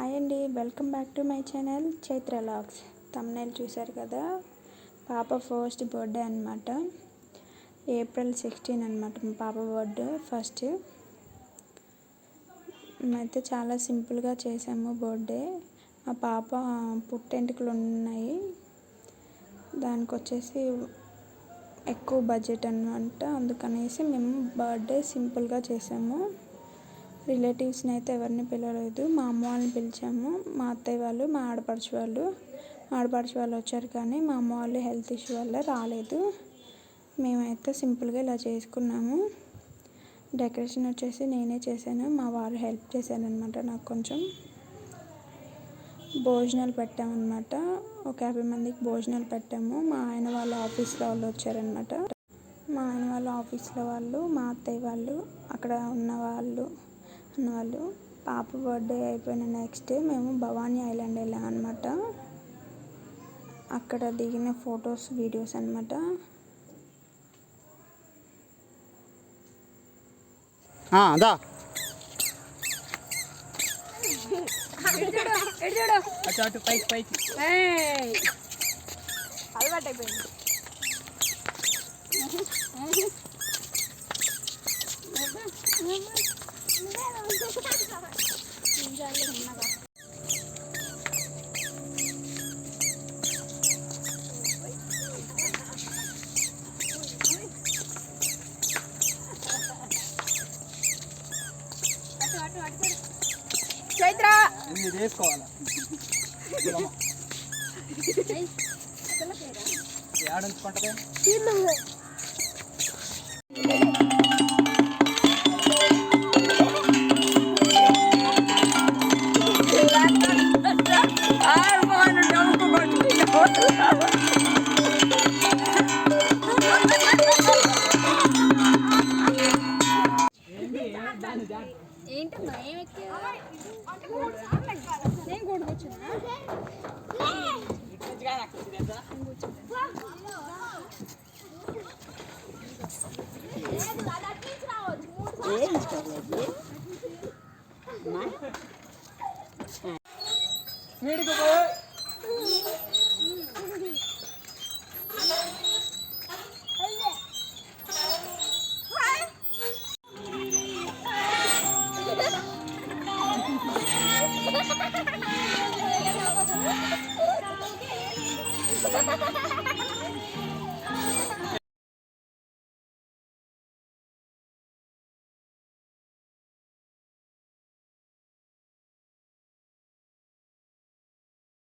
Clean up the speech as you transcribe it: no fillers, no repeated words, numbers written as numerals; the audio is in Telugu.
హాయ్ అండి, welcome back to my channel Chaitra vlogs. Thumbnail చూశారు కదా, పాప ఫస్ట్ బర్త్డే అనమాట. April 16 అనమాట మా పాప బర్త్డే ఫస్ట్. మేమైతే చాలా సింపుల్గా చేసాము బర్త్డే. మా పాప పుట్టెంటుకలు ఉన్నాయి, దానికి వచ్చేసి ఎక్కువ బడ్జెట్ అనమాట. అందుకనేసి మేము బర్త్డే సింపుల్గా చేసాము. రిలేటివ్స్ని అయితే ఎవరిని పిలవలేదు, మా అమ్మ వాళ్ళని పిలిచాము. మా అత్తయ్య వాళ్ళు, మా ఆడపడుచు వాళ్ళు వచ్చారు, కానీ మా అమ్మ వాళ్ళు హెల్త్ ఇష్యూ వల్ల రాలేదు. మేమైతే సింపుల్గా ఇలా చేసుకున్నాము. డెకరేషన్ వచ్చేసి నేనే చేశాను, మా వారు హెల్ప్ చేశాను అనమాట. నాకు కొంచెం భోజనాలు పెట్టామన్నమాట. ఒక 50 మందికి భోజనాలు పెట్టాము. మా ఆయన వాళ్ళ ఆఫీస్లో వాళ్ళు వచ్చారనమాట. మా ఆయన వాళ్ళ ఆఫీస్లో వాళ్ళు, మా అత్తయ్య వాళ్ళు, అక్కడ ఉన్నవాళ్ళు పాప బర్త్డే అయిపోయిన నెక్స్ట్ డే మేము భవానీ ఐలాండ్ వెళ్ళాం అనమాట. అక్కడ దిగిన ఫొటోస్, వీడియోస్ అనమాట. అలవాటు అయిపోయింది. చైత్ర వేసుకోవాలా ఏడుంచుకుంటది. ఏంటమ్మా ఏం ఎక్కా? నేను కూడా కూర్చున్నా.